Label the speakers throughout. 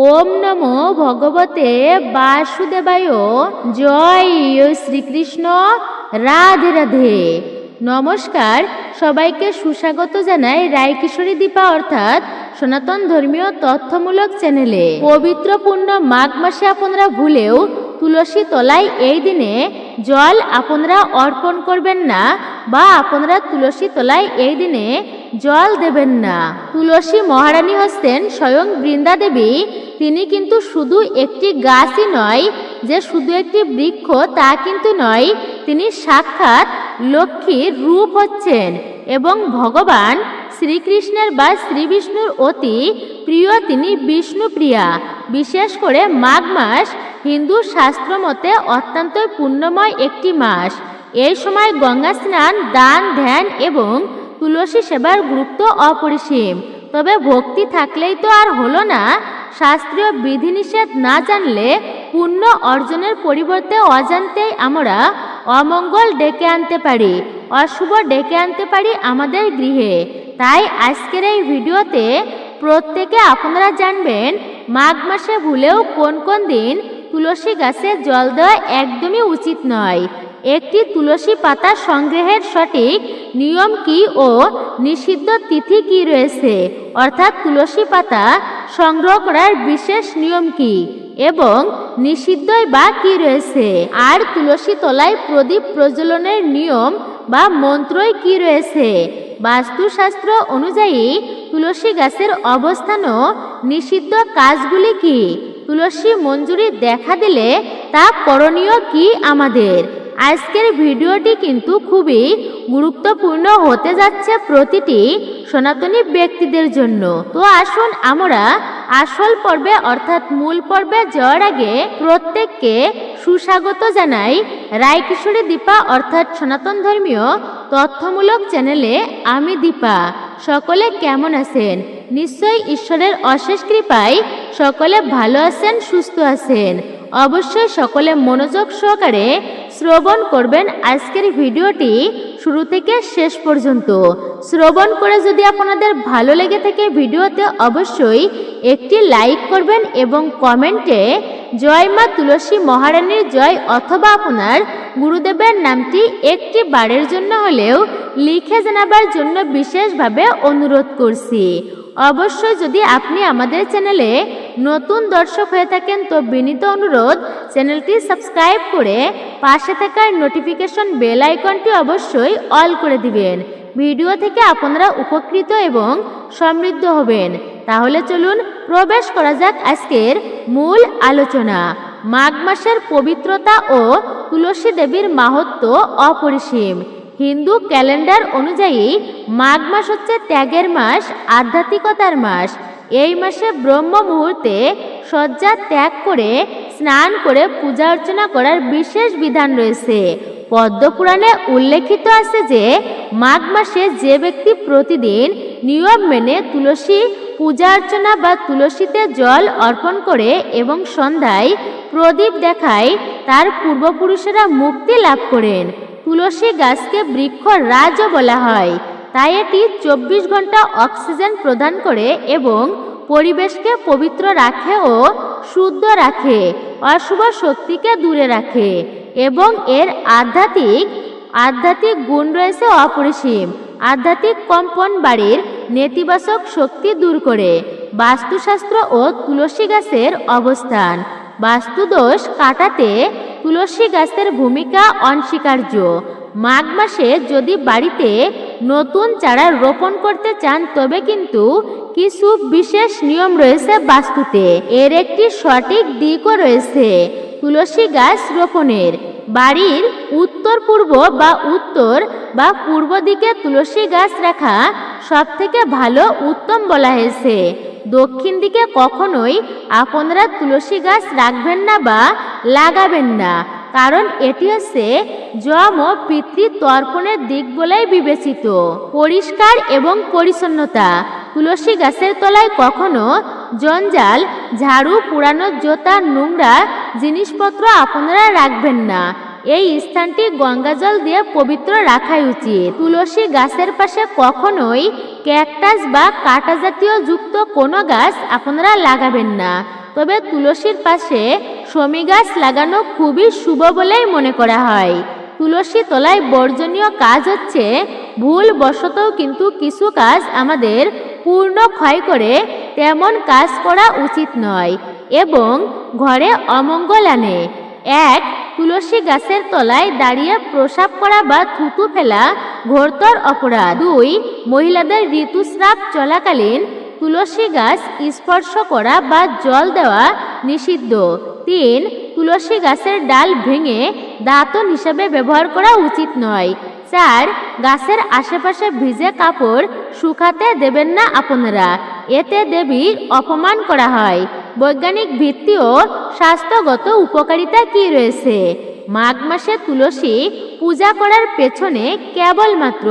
Speaker 1: ওম নমো ভগবতে বাসুদেবায়। জয় শ্রীকৃষ্ণ। রাধে রাধে। নমস্কার, সবাইকে সুস্বাগত জানাই রায়কিশোরী দীপা অর্থাৎ সনাতন ধর্মীয় তথ্যমূলক চ্যানেলে। পবিত্র পূর্ণ মাঘ মাসে আপনারা ভুলেও তুলসী তলায় এই দিনে জল আপনারা অর্পণ করবেন না বা আপনারা তুলসী তলায় এই দিনে জল দেবেন না। তুলসী মহারানী হচ্ছেন স্বয়ং বৃন্দা দেবী। তিনি কিন্তু শুধু একটি গাছই নয়, যে শুধু একটি বৃক্ষ তা কিন্তু নয়, তিনি সাক্ষাৎ লক্ষ্মীর রূপ হচ্ছেন এবং ভগবান শ্রীকৃষ্ণের বা শ্রী বিষ্ণুর অতি প্রিয় তিনি বিষ্ণুপ্রিয়া। বিশেষ করে মাঘ মাস হিন্দু শাস্ত্র মতে অত্যন্ত পুণ্যময় একটি মাস। এই সময় গঙ্গা স্নান, দান, ধ্যান এবং তুলসী সেবার গুরুত্ব অপরিসীম। তবে ভক্তি থাকলেই তো আর হলো না। শাস্ত্রীয় বিধিনিষেধ না জানলে পুণ্য অর্জনের পরিবর্তে অজান্তেই আমরা অমঙ্গল ডেকে আনতে পারি, অশুভ ডেকে আনতে পারি আমাদের গৃহে। তাই আজকের এই ভিডিওতে প্রত্যেকে আপনারা জানবেন মাঘ মাসে ভুলেও কোন কোন দিন তুলসী গাছে জল দেওয়া একদমই উচিত নয়, একটি তুলসী পাতা সংগ্রহের সঠিক নিয়ম কি ও নিষিদ্ধ তিথি কি রয়েছে, অর্থাৎ তুলসী পাতা সংগ্রহ করার বিশেষ নিয়ম কি এবং নিষিদ্ধই বা কি রয়েছে, আর তুলসী তলায় প্রদীপ প্রজ্বলনের নিয়ম বা মন্ত্রই কি রয়েছে। বাস্তুশাস্ত্র অনুযায়ী তুলসী গাছের অবস্থান ও নিষিদ্ধ কাজগুলি কি, তুলসী মঞ্জুরি দেখা দিলে তা করণীয় কি আমাদের। আজকের ভিডিওটি কিন্তু খুবই গুরুত্বপূর্ণ হতে যাচ্ছে প্রতিটি সনাতনী ব্যক্তিদের জন্য। তো আসুন আমরা আসল পর্বে অর্থাৎ মূল পর্বে যাওয়ার আগে প্রত্যেককে সুস্বাগত জানাই রায়কিশোরী দীপা অর্থাৎ সনাতন ধর্মীয় তথ্যমূলক চ্যানেলে। আমি দীপা। সকলে কেমন আছেন? নিশ্চয়ই ঈশ্বরের অশেষ কৃপায় সকলে ভালো আছেন, সুস্থ আছেন। অবশ্যই সকলে মনোযোগ সহকারে শ্রবণ করবেন আজকের ভিডিওটি শুরু থেকে শেষ পর্যন্ত। শ্রবণ করে যদি আপনাদের ভালো লেগে থাকে ভিডিওতে অবশ্যই একটি লাইক করবেন এবং কমেন্টে জয় মা তুলসী মহারানীর জয় অথবা আপনার গুরুদেবের নামটি একটি বারের জন্য হলেও লিখে জানাবার জন্য বিশেষভাবে অনুরোধ করছি। অবশ্যই যদি আপনি আমাদের চ্যানেলে নতুন দর্শক হয়ে থাকেন তো বিনীত অনুরোধ চ্যানেলটি সাবস্ক্রাইব করে পাশে থাকা নোটিফিকেশন বেল আইকনটি অবশ্যই অল করে দিবেন। ভিডিও থেকে আপনারা উপকৃত এবং সমৃদ্ধ হবেন। তাহলে চলুন প্রবেশ করা যাক আজকের মূল আলোচনা। মাঘ মাসের পবিত্রতা ও তুলসী দেবীর মাহাত্ম্য অপরিসীম। হিন্দু ক্যালেন্ডার অনুযায়ী মাঘ মাস হচ্ছে ত্যাগের মাস, আধ্যাত্মিকতার মাস। এই মাসে ব্রহ্ম মুহূর্তে শয্যা ত্যাগ করে স্নান করে পূজা অর্চনা করার বিশেষ বিধান রয়েছে। পদ্মপুরাণে উল্লেখিত আছে যে মাঘ মাসে যে ব্যক্তি প্রতিদিন নিয়ম মেনে তুলসী পূজা অর্চনা বা তুলসীতে জল অর্পণ করে এবং সন্ধ্যায় প্রদীপ দেখায় তার পূর্বপুরুষেরা মুক্তি লাভ করেন। তুলসী গাছকে বৃক্ষ রাজও বলা হয়, তাই এটি 24 ঘন্টা অক্সিজেন প্রদান করে এবং পরিবেশকে পবিত্র রাখে ও শুদ্ধ রাখে, অশুভ শক্তিকে দূরে রাখে এবং এর আধ্যাত্মিক গুণ রয়েছে অপরিসীম। আধ্যাত্মিক কম্পন বাড়ির নেতিবাচক শক্তি দূর করে। বাস্তুশাস্ত্র ও তুলসী গাছের অবস্থান। বাস্তুদোষ কাটাতে তুলসী গাছের ভূমিকা অনস্বীকার্য। মাঘ মাসে যদি বাড়িতে নতুন চারা রোপণ করতে চান তবে কিন্তু কিছু বিশেষ নিয়ম রয়েছে বাস্তুতে। এর একটি সঠিক দিকও রয়েছে তুলসী গাছ রোপণের। বাড়ির উত্তর পূর্ব বা পূর্ব দিকে তুলসী গাছ রাখা সব থেকে ভালো উত্তম বলা হয়েছে। দক্ষিণ দিকে কখনোই আপনারা তুলসী গাছ রাখবেন না বা লাগাবেন না, কারণ এটি হচ্ছে যম ও পিতৃ তর্পণের দিক বলেই বিবেচিত। পরিষ্কার এবং পরিচ্ছন্নতা। তুলসী গাছের তলায় কখনো জঞ্জাল, ঝাড়ু, পুরানো জোতা, নোংরা জিনিসপত্র আপনারা রাখবেন না। এই স্থানটি গঙ্গাজল দিয়ে পবিত্র রাখাই উচিত। তুলসী গাছের পাশে কখনোই ক্যাকটাস বা কাঁটা জাতীয় যুক্ত কোনো গাছ আপনারা লাগাবেন না। তবে তুলসীর পাশে শমী গাছ লাগানো খুবই শুভ বলেই মনে করা হয়। তুলসী তলায় বর্জনীয় কাজ হচ্ছে ভুল বশতও কিন্তু কিছু কাজ আমাদের পূর্ণ ক্ষয় করে তেমন কাজ করা উচিত নয় এবং ঘরে অমঙ্গল আনে। 1. তুলসী গাছের তলায় দাঁড়িয়ে প্রসাব করা বা থুতু ফেলা ঘোরতর অপরাধ। 2. মহিলাদের ঋতুস্রাব চলাকালীন তুলসী গাছ স্পর্শ করা বা জল দেওয়া নিষিদ্ধ। 3. তুলসী গাছের ডাল ভেঙে দাঁতন হিসাবে ব্যবহার করা উচিত নয়। 4. গাছের আশেপাশে ভিজে কাপড় শুকাতে দেবেন না আপনারা, এতে দেবীর অপমান করা হয়। বৈজ্ঞানিক ভিত্তি ও স্বাস্থ্যগত উপকারিতা কি রয়েছে? মাঘ মাসে তুলসী পূজা করার পেছনে কেবলমাত্র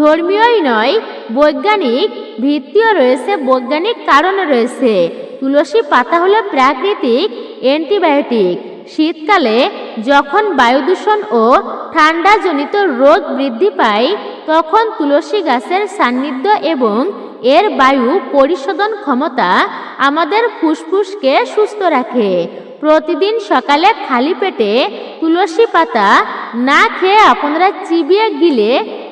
Speaker 1: ধর্মীয়ই নয়, বৈজ্ঞানিক ভিত্তিও রয়েছে, বৈজ্ঞানিক কারণও রয়েছে। তুলসী পাতা হলো প্রাকৃতিক অ্যান্টিবায়োটিক। শীতকালে যখন বায়ুদূষণ ও ঠান্ডাজনিত রোগ বৃদ্ধি পায় তখন তুলসী গাছের সান্নিধ্য এবং এর বায়ু পরিশোধন ক্ষমতা আমাদের ফুসফুসকে সুস্থ রাখে। প্রতিদিন সকালে খালি পেটে তুলসী পাতা না খেয়ে আপনারা চিবিয়ে গিলে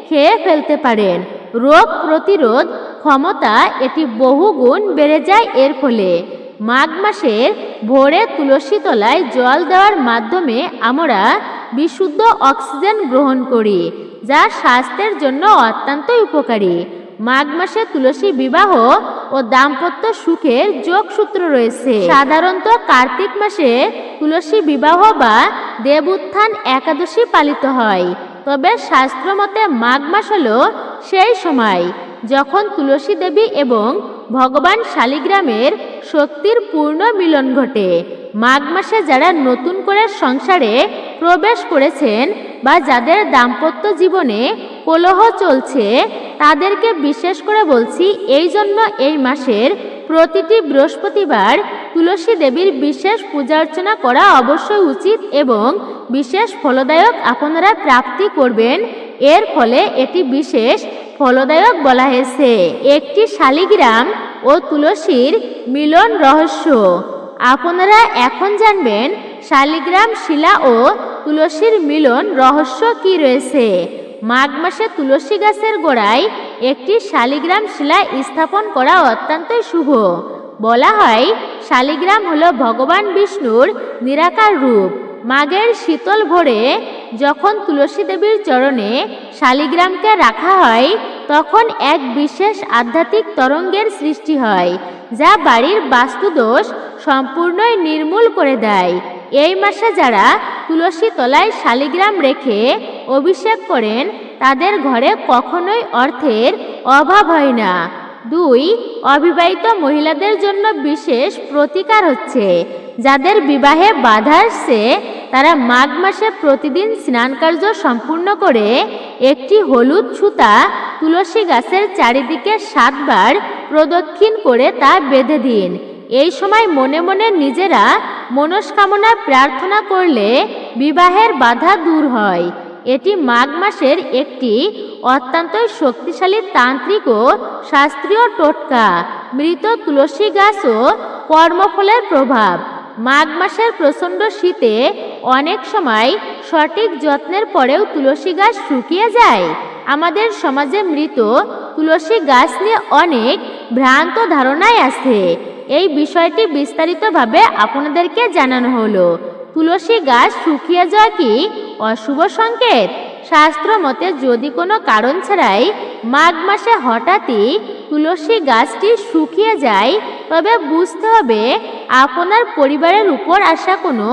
Speaker 1: খেয়ে ফেলতে পারেন। রোগ প্রতিরোধ ক্ষমতা এটি বহুগুণ বেড়ে যায় এর ফলে। মাঘ মাসের ভোরে তুলসী তলায় জল দেওয়ার মাধ্যমে আমরা বিশুদ্ধ অক্সিজেন গ্রহণ করি, যা স্বাস্থ্যের জন্য অত্যন্তই উপকারী। মাঘ মাসে তুলসী বিবাহ ও দাম্পত্য সুখের যোগসূত্র রয়েছে। সাধারণত কার্তিক মাসে তুলসী বিবাহ বা দেবউত্থান একাদশী পালিত হয়, তবে শাস্ত্রমতে মাঘ মাস হল সেই সময় যখন তুলসী দেবী এবং ভগবান শালিগ্রামের শক্তির পূর্ণ মিলন ঘটে। মাঘ মাসে যারা নতুন করে সংসারে প্রবেশ করেছেন বা যাদের দাম্পত্য জীবনে কলহ চলছে তাদেরকে বিশেষ করে বলছি, এই জন্য এই মাসের প্রতিটি বৃহস্পতিবার তুলসী দেবীর বিশেষ পূজা অর্চনা করা অবশ্যই উচিত এবং বিশেষ ফলদায়ক আপনারা প্রাপ্তি করবেন। এর ফলে এটি বিশেষ ফলদায়ক বলা হয়েছে। একটি শালিগ্রাম ও তুলসীর মিলন রহস্য। আপনারা এখন জানবেন শালিগ্রাম শিলা ও তুলসীর মিলন রহস্য কি রয়েছে। মাঘ মাসে তুলসী গাছের গোড়ায় একটি শালিগ্রাম শিলা স্থাপন করা অত্যন্তই শুভ। বলা হয় শালিগ্রাম হলো ভগবান বিষ্ণুর নিরাকার রূপ। মাঘের শীতল ভোরে যখন তুলসী দেবীর চরণে শালিগ্রামকে রাখা হয় তখন এক বিশেষ আধ্যাত্মিক তরঙ্গের সৃষ্টি হয়, যা বাড়ির বাস্তুদোষ সম্পূর্ণই নির্মূল করে দেয়। এই মাসে যারা তুলসী তলায় শালিগ্রাম রেখে অভিষেক করেন তাদের ঘরে কখনোই অর্থের অভাব হয় না। 2. অবিবাহিত মহিলাদের জন্য বিশেষ প্রতিকার হচ্ছে, যাদের বিবাহে বাধা আসছে তারা মাঘ মাসে প্রতিদিন স্নান কার্য সম্পূর্ণ করে একটি হলুদ সুতা তুলসী গাছের চারিদিকে 7 বার প্রদক্ষিণ করে তা বেঁধে দিন। এই সময় মনে মনে নিজেরা মনস্কামনা প্রার্থনা করলে বিবাহের বাধা দূর হয়। এটি মাঘ মাসের একটি অত্যন্তই শক্তিশালী তান্ত্রিক ও শাস্ত্রীয় টোটকা। মৃত তুলসী গাছ ও কর্মফলের প্রভাব। মাঘ মাসের প্রচণ্ড শীতে অনেক সময় সঠিক যত্নের পরেও তুলসী গাছ শুকিয়ে যায়। আমাদের সমাজে মৃত তুলসী গাছ নিয়ে অনেক ভ্রান্ত ধারণাই আছে। এই বিষয়টি বিস্তারিতভাবে আপনাদেরকে জানানো হলো। তুলসী গাছ শুকিয়ে যাওয়া কি অশুভ সংকেত? শাস্ত্র মতে যদি কোনো কারণ ছাড়াই মাঘ মাসে হঠাৎই তুলসী গাছটি শুকিয়ে যায় তবে বুঝতে হবে আপনার পরিবারের উপর আসা কোনো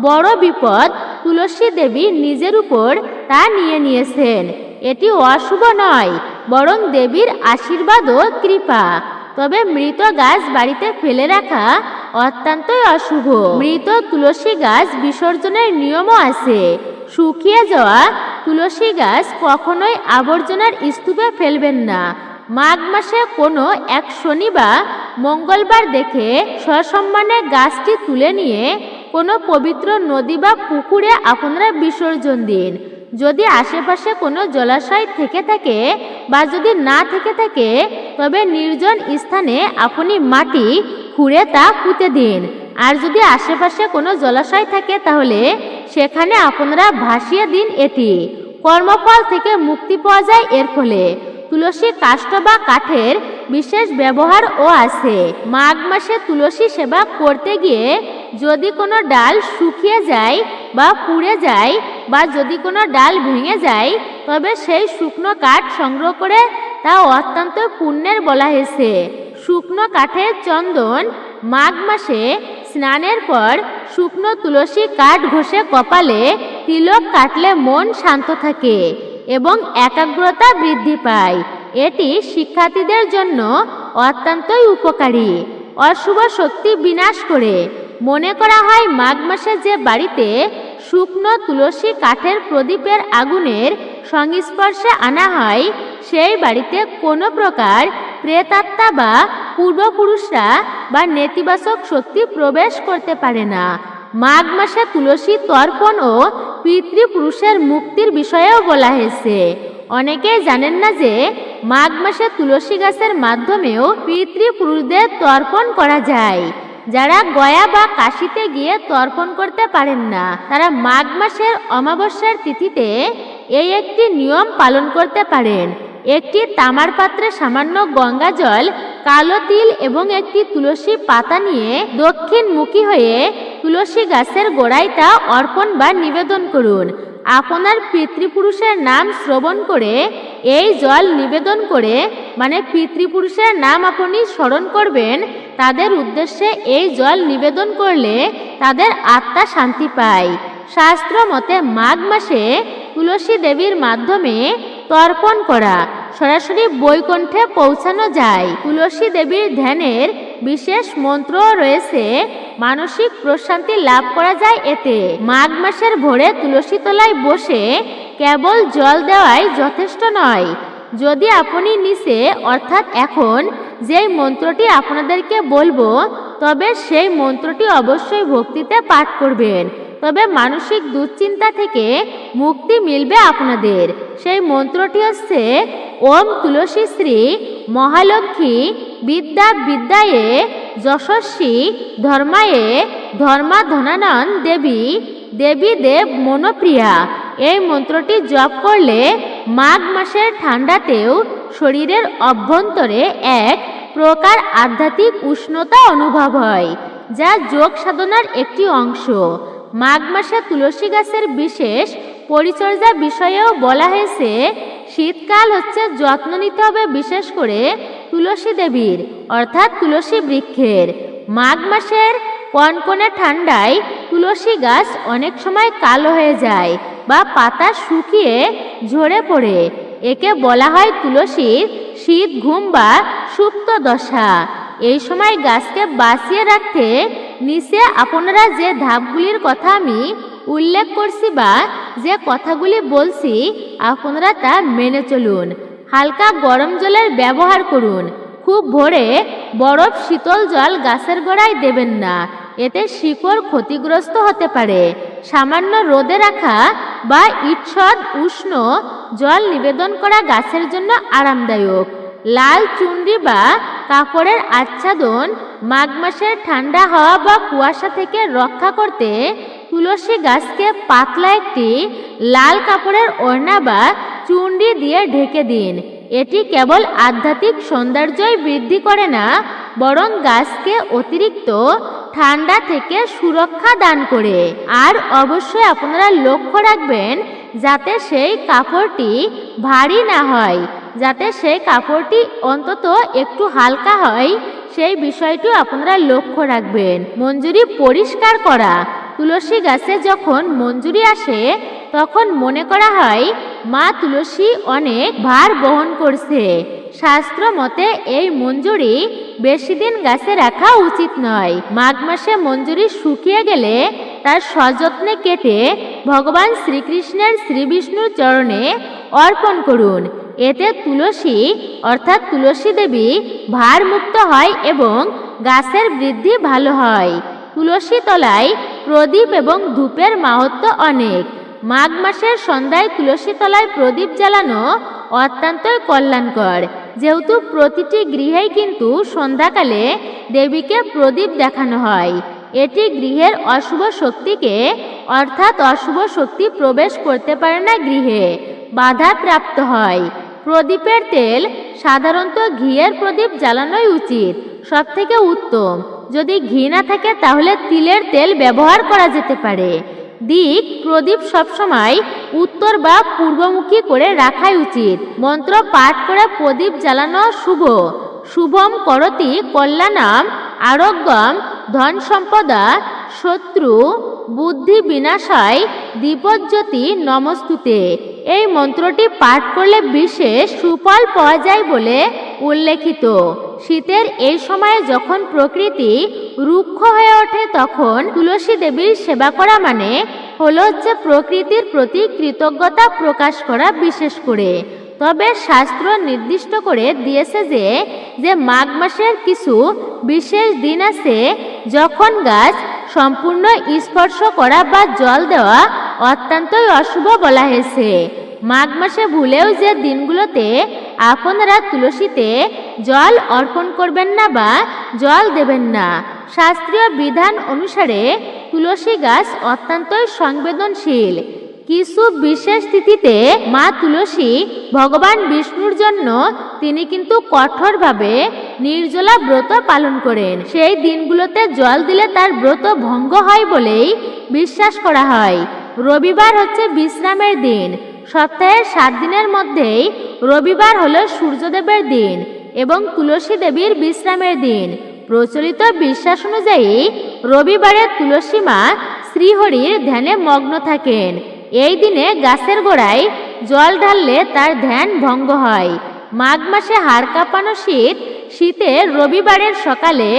Speaker 1: বড় বিপদ তুলসী দেবী নিজের উপর তা নিয়ে নিয়েছেন। এটি অশুভ নয়, বরং দেবীর আশীর্বাদ ও কৃপা। তবে মৃত গাছ বাড়িতে ফেলে রাখা অত্যন্তই অশুভ। মৃত তুলসী গাছ বিসর্জনের নিয়মও আছে। শুকিয়ে যাওয়া তুলসী গাছ কখনোই আবর্জনার স্তূপে ফেলবেন না। মাঘ মাসে কোনো এক শনি বা মঙ্গলবার দেখে সসম্মানে গাছটি তুলে নিয়ে কোনো পবিত্র নদী বা পুকুরে আপনারা বিসর্জন দিন। যদি আশেপাশে কোনো জলাশয় থেকে থাকে বা যদি না থেকে থাকে তবে নির্জন স্থানে আপনি মাটি খুঁড়ে তা পুঁতে দিন। আর যদি আশেপাশে কোনো জলাশয় থাকে তাহলে সেখানে আপনারা ভাসিয়ে দিন। এটি কর্মফল থেকে মুক্তি পাওয়া যায় এর ফলে। তুলসী কাষ্ঠ বা কাঠের বিশেষ ব্যবহারও আছে। মাঘ মাসে তুলসী সেবা করতে গিয়ে যদি কোনো ডাল শুকিয়ে যায় বা পুড়ে যায় বা যদি কোনো ডাল ভেঙে যায় তবে সেই শুকনো কাঠ সংগ্রহ করে তা অত্যন্ত পুণ্যের বলা হয়েছে। শুকনো কাঠের চন্দন মাঘ মাসে স্নানের পর শুকনো তুলসী কাঠ ঘষে কপালে তিলক কাটলে মন শান্ত থাকে এবং একাগ্রতা বৃদ্ধি পায়। এটি শিক্ষার্থীদের জন্য অত্যন্তই উপকারী। অশুভ শক্তি বিনাশ করে। মনে করা হয় মাঘ মাসে যে বাড়িতে শুকনো তুলসী কাঠের প্রদীপের আগুনের সংস্পর্শে আনা হয় সেই বাড়িতে কোনো প্রকার প্রেতাত্মা বা পূর্বপুরুষরা বা নেতিবাচক শক্তি প্রবেশ করতে পারে না। মাঘ মাসে তুলসী তর্পণ ও পিতৃপুরুষের মুক্তির বিষয়েও বলা হয়েছে। অনেকেই জানেন না যে মাঘ মাসে তুলসী গাছের মাধ্যমেও পিতৃপুরুষদের তর্পণ করা যায়। যারা গয়া বা কাশিতে গিয়ে তর্পণ করতে পারেন না তারা মাঘ মাসের অমাবস্যার তিথিতে এই একটি নিয়ম পালন করতে পারেন। একটি তামার পাত্রে সামান্য গঙ্গা জল, কালো তিল এবং একটি তুলসী পাতা নিয়ে দক্ষিণমুখী হয়ে তুলসী গাছের গোড়ায় তা অর্পণ বা নিবেদন করুন। আপনার পিতৃপুরুষের নাম শ্রবণ করে এই জল নিবেদন করে মানে পিতৃপুরুষের নাম আপনি স্মরণ করবেন। তাদের উদ্দেশ্যে এই জল নিবেদন করলে তাদের আত্মা শান্তি পায়। শাস্ত্র মতে মাঘ মাসে তুলসী দেবীর মাধ্যমে তর্পণ করা সরাসরি বৈকুণ্ঠে পৌঁছানো যায়। তুলসী দেবীর ধ্যানের বিশেষ মন্ত্র রয়েছে। মানসিক প্রশান্তি লাভ করা যায় এতে। মাঘ মাসের ভোরে তুলসী তলায় বসে কেবল জল দেওয়াই যথেষ্ট নয়। যদি আপনি নিচে অর্থাৎ এখন যেই মন্ত্রটি আপনাদেরকে বলবো তবে সেই মন্ত্রটি অবশ্যই ভক্তিতে পাঠ করবেন, তবে মানসিক দুশ্চিন্তা থেকে মুক্তি মিলবে আপনাদের। সেই মন্ত্রটি হচ্ছে ওম তুলসী শ্রী মহালক্ষ্মী বিদ্যা বিদ্যায়ে যশস্বী ধর্মায়ে ধর্মাধনানন দেবী দেবী দেব মনোপ্রিয়া। এই মন্ত্রটি জপ করলে মাঘ মাসের ঠান্ডাতেও শরীরের অভ্যন্তরে এক প্রকার আধ্যাত্মিক উষ্ণতা অনুভব হয়, যা যোগ সাধনার একটি অংশ। মাঘ মাসে তুলসী গাছের বিশেষ পরিচর্যা বিষয়েও বলা হয়েছে। শীতকাল হচ্ছে যত্ন নিতে হবে বিশেষ করে তুলসী দেবীর অর্থাৎ তুলসী বৃক্ষের। মাঘ মাসের কনকনে ঠান্ডায় তুলসী গাছ অনেক সময় কালো হয়ে যায় বা পাতা শুকিয়ে ঝরে পড়ে। একে বলা হয় তুলসীর শীত ঘুম বা সুপ্ত দশা। এই সময় গাছকে বাঁচিয়ে রাখতে নিচে আপনারা যে ধাপগুলির কথা আমি উল্লেখ করছি বা যে কথাগুলি বলছি আপনারা তা মেনে চলুন। হালকা গরম জলের ব্যবহার করুন। খুব ভোরে বরফ শীতল জল গাছের গোড়ায় দেবেন না, এতে শিকড় ক্ষতিগ্রস্ত হতে পারে। সামান্য রোদে রাখা বা ঈষৎ উষ্ণ জল নিবেদন করা গাছের জন্য আরামদায়ক। লাল চুনরি বা কাপড়ের আচ্ছাদন মাঘ মাসের ঠান্ডা হাওয়া বা কুয়াশা থেকে রক্ষা করতে তুলসী গাছকে পাতলা একটি লাল কাপড়ের ওড়না বা চুনরি দিয়ে ঢেকে দিন। এটি কেবল আধ্যাত্মিক সৌন্দর্যই বৃদ্ধি করে না, বরং গাছকে অতিরিক্ত ঠান্ডা থেকে সুরক্ষা দান করে। আর অবশ্যই আপনারা লক্ষ্য রাখবেন যাতে সেই কাপড়টি ভারী না হয়, যাতে সেই কাপড়টি অন্তত একটু হালকা হয়, সেই বিষয়টিও আপনারা লক্ষ্য রাখবেন। মঞ্জুরি পরিষ্কার করা। তুলসী গাছে যখন মঞ্জুরি আসে তখন মনে করা হয় মা তুলসী অনেক ভার বহন করছে। শাস্ত্র মতে এই মঞ্জুরি বেশি দিন গাছে রাখা উচিত নয়। মাঘ মাসে মঞ্জুরি শুকিয়ে গেলে তার সযত্নে কেটে ভগবান শ্রীকৃষ্ণের শ্রীবিষ্ণুর চরণে অর্পণ করুন। এতে তুলসী অর্থাৎ তুলসী দেবী ভারমুক্ত হয় এবং গাছের বৃদ্ধি ভালো হয়। তুলসী তলায় প্রদীপ এবং ধূপের মাহাত্ম্য অনেক। মাঘ মাসের সন্ধ্যায় তুলসী তলায় প্রদীপ জ্বালানো অত্যন্তই কল্যাণকর, যেহেতু প্রতিটি গৃহেই কিন্তু সন্ধ্যাকালে দেবীকে প্রদীপ দেখানো হয়। এটি গৃহের অশুভ শক্তিকে অর্থাৎ অশুভ শক্তি প্রবেশ করতে পারে না, গৃহে বাধা প্রাপ্ত হয়। প্রদীপের তেল সাধারণত ঘিয়ের প্রদীপ জ্বালানোই উচিত, সবথেকে উত্তম। যদি ঘি না থাকে তাহলে তিলের তেল ব্যবহার করা যেতে পারে। দিক প্রদীপ সবসময় উত্তর বা পূর্বমুখী করে রাখাই উচিত। মন্ত্র পাঠ করে প্রদীপ জ্বালানো শুভ। শুভম করতি কল্যাণম আরোগ্যম ধন সম্পদা শত্রু বুদ্ধি বিনাশায় দীপজ্যোতি নমস্তুতে। এই মন্ত্রটি পাঠ করলে বিশেষ সুফল পাওয়া যায় বলে উল্লেখিত। শীতের এই সময়ে যখন প্রকৃতি রুক্ষ হয়ে ওঠে তখন তুলসী দেবীর সেবা করা মানে হলো প্রকৃতির প্রতি কৃতজ্ঞতা প্রকাশ করা। বিশেষ করে তবে শাস্ত্র নির্দিষ্ট করে দিয়েছে যে মাঘ মাসের কিছু বিশেষ দিন আছে যখন গাছ সম্পূর্ণ স্পর্শ করা বা জল দেওয়া অত্যন্তই অশুভ বলা হয়েছে। মাঘ মাসে ভুলেও যে দিনগুলোতে আপনারা তুলসীতে জল অর্পণ করবেন না বা জল দেবেন না। শাস্ত্রীয় বিধান অনুসারে তুলসী গাছ অত্যন্তই সংবেদনশীল। কিছু বিশেষ তিথিতে মা তুলসী ভগবান বিষ্ণুর জন্য তিনি কিন্তু কঠোরভাবে নির্জলা ব্রত পালন করেন। সেই দিনগুলোতে জল দিলে তার ব্রত ভঙ্গ হয় বলেই বিশ্বাস করা হয়। রবিবার হচ্ছে বিশ্রামের দিন। সপ্তাহের 7 দিনের মধ্যেই রবিবার হলো সূর্যদেবের দিন এবং তুলসী দেবীর বিশ্রামের দিন। প্রচলিত বিশ্বাস অনুযায়ী রবিবারে তুলসী মা শ্রীহরির ধ্যানে মগ্ন থাকেন। এই দিনে গাছের গোড়ায় জল ঢাললে তার ধ্যান ভঙ্গ হয়। মাঘ মাসে হাড় কাঁপানো শীতে রবিবারের সকালে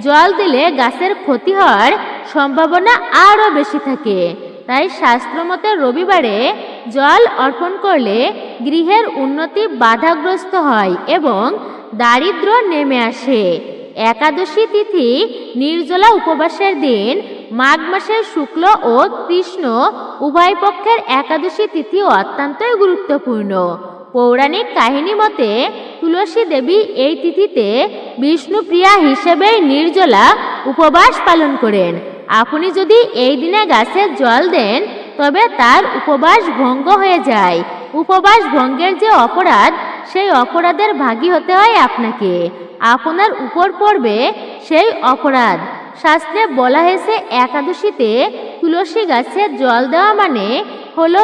Speaker 1: জল দিলে গাছের ক্ষতি হওয়ার সম্ভাবনা আরও বেশি থাকে। তাই শাস্ত্রমতে রবিবারে জল অর্পণ করলে গৃহের উন্নতি বাধাগ্রস্ত হয় এবং দারিদ্র্য নেমে আসে। একাদশী তিথি নির্জলা উপবাসের দিন। মাঘ মাসের শুক্ল ও কৃষ্ণ উভয় পক্ষের একাদশী তিথি অত্যন্তই গুরুত্বপূর্ণ। পৌরাণিক কাহিনী মতে তুলসী দেবী এই তিথিতে বিষ্ণুপ্রিয়া হিসেবে নির্জলা উপবাস পালন করেন। আপনি যদি এই দিনে গাছে জল দেন তবে তার উপবাস ভঙ্গ হয়ে যায়। উপবাস ভঙ্গের যে অপরাধ, সেই অপরাধের ভাগী হতে হয় আপনাকে। আপনার উপর পড়বে সেই অপরাধ। শাস্ত্রে বলা হয়েছে একাদশীতে তুলসী গাছে জল দেওয়া মানে হলো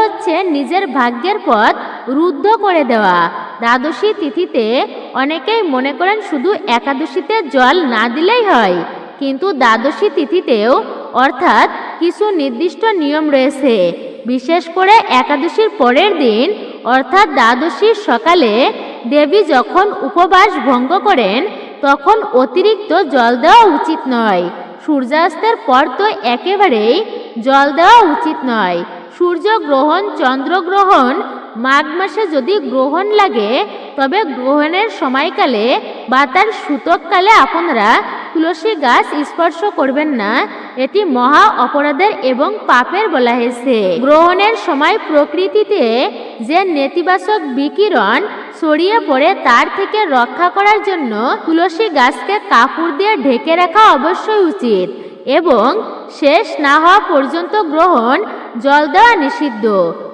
Speaker 1: নিজের ভাগ্যের পথ রুদ্ধ করে দেওয়া। দ্বাদশী তিথিতে অনেকেই মনে করেন শুধু একাদশীতে জল না দিলেই হয়, কিন্তু দ্বাদশী তিথিতেও অর্থাৎ কিছু নির্দিষ্ট নিয়ম রয়েছে। বিশেষ করে একাদশীর পরের দিন অর্থাৎ দ্বাদশীর সকালে দেবী যখন উপবাস ভঙ্গ করেন তখন অতিরিক্ত জল দেওয়া উচিত নয়। সূর্যাস্তের পর তো একেবারেই জল দেওয়া উচিত নয়। সূর্যগ্রহণ, চন্দ্রগ্রহণ, মাঘ মাসে যদি গ্রহণ লাগে তবে গ্রহণের সময়কালে বা তার সূতককালে আপনারা তুলসী গাছ স্পর্শ করবেন না। এটি মহা অপরাধের এবং পাপের বলা হয়েছে। গ্রহণের সময় প্রকৃতিতে যে নেতিবাচক বিকিরণ ছড়িয়ে পড়ে তার থেকে রক্ষা করার জন্য তুলসী গাছকে কাপড় দিয়ে ঢেকে রাখা অবশ্যই উচিত এবং শেষ না হওয়া পর্যন্ত গ্রহণ জল দেওয়া নিষিদ্ধ।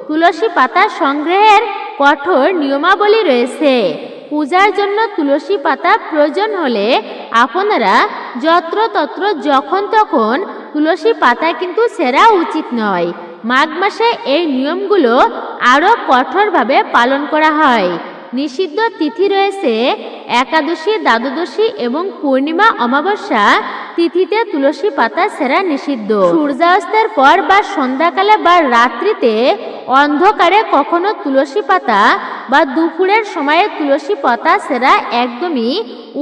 Speaker 1: তুলসী পাতা সংগ্রহের কঠোর নিয়মাবলী রয়েছে। পূজার জন্য তুলসী পাতা প্রয়োজন হলে আপনারা যত্রতত্র যখন তখন তুলসী পাতা কিন্তু ছেঁড়া উচিত নয়। মাঘ মাসে এই নিয়মগুলো আরও কঠোরভাবে পালন করা হয়। নিষিদ্ধ তিথি রয়েছে একাদশী, দ্বাদশী এবং পূর্ণিমা অমাবস্যা তিথিতে তুলসী পাতা ছেঁড়া নিষিদ্ধ। সূর্যাস্তের পর বা সন্ধ্যাকালে বা রাত্রিতে অন্ধকারে কখনো তুলসী পাতা বা দুপুরের সময়ে তুলসী পাতা ছেঁড়া একদমই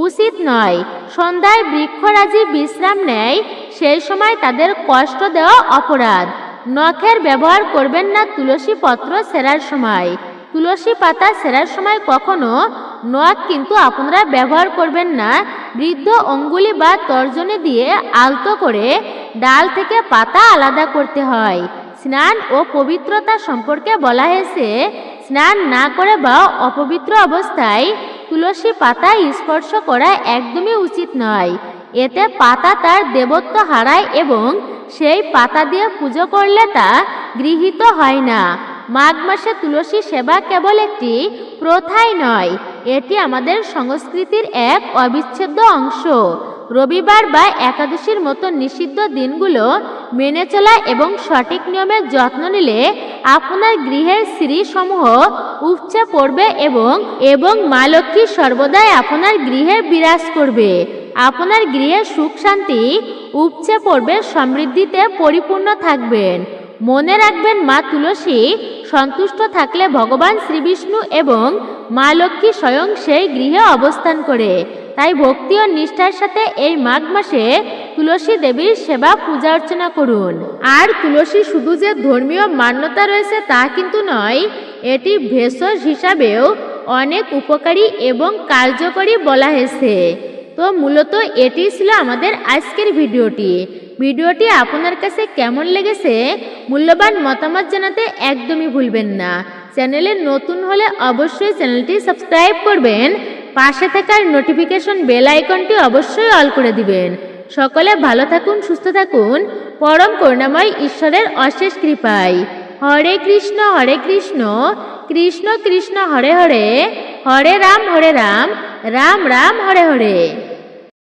Speaker 1: উচিত নয়। সন্ধ্যায় বৃক্ষরাজি বিশ্রাম নেয়, সেই সময় তাদের কষ্ট দেওয়া অপরাধ। নখের ব্যবহার করবেন না তুলসী পত্র ছেঁড়ার সময়। তুলসী পাতা ছেঁড়ার সময় কখনো নখ কিন্তু আপনারা ব্যবহার করবেন না। বৃদ্ধ অঙ্গুলি বা তর্জনী দিয়ে আলতো করে ডাল থেকে পাতা আলাদা করতে হয়। স্নান ও পবিত্রতা সম্পর্কে বলা হয়েছে স্নান না করে বা অপবিত্র অবস্থায় তুলসী পাতা স্পর্শ করা একদমই উচিত নয়। এতে পাতা তার দেবত্ব হারায় এবং সেই পাতা দিয়ে পুজো করলে তা গৃহীত হয় না। মাঘ মাসে তুলসী সেবা কেবল একটি প্রথাই নয়, এটি আমাদের সংস্কৃতির এক অবিচ্ছেদ্য অংশ। রবিবার বা একাদশীর মতো নিষিদ্ধ দিনগুলো মেনে চলা এবং সঠিক নিয়মের যত্ন নিলে আপনার গৃহের শ্রীসমূহ উপচে পড়বে এবং মা লক্ষ্মী সর্বদাই আপনার গৃহে বিরাজ করবে। আপনার গৃহে সুখ শান্তি উপচে পড়বে, সমৃদ্ধিতে পরিপূর্ণ থাকবেন। মনে রাখবেন, মা তুলসী সন্তুষ্ট থাকলে ভগবান শ্রীবিষ্ণু এবং মা লক্ষ্মী স্বয়ং সেই গৃহে অবস্থান করে। তাই ভক্তি ও নিষ্ঠার সাথে এই মাঘ মাসে তুলসী দেবীর সেবা পূজা অর্চনা করুন। আর তুলসী শুধু যে ধর্মীয় মান্যতা রয়েছে তা কিন্তু নয়, এটি ভেষজ হিসাবেও অনেক উপকারী এবং কার্যকরী বলা হয়েছে। তো মূলত এটি ছিল আমাদের আজকের ভিডিওটি আপনার কাছে কেমন লেগেছে মূল্যবান মতামত জানাতে একদমই ভুলবেন না। চ্যানেলে নতুন হলে অবশ্যই চ্যানেলটি সাবস্ক্রাইব করবেন, পাশে থাকার নোটিফিকেশন বেল আইকনটি অবশ্যই অল করে দিবেন। সকলে ভালো থাকুন, সুস্থ থাকুন, পরম করুণাময় ঈশ্বরের অশেষ কৃপায়। হরে কৃষ্ণ কৃষ্ণ কৃষ্ণ হরে হরে, হরে রাম রাম রাম হরে হরে।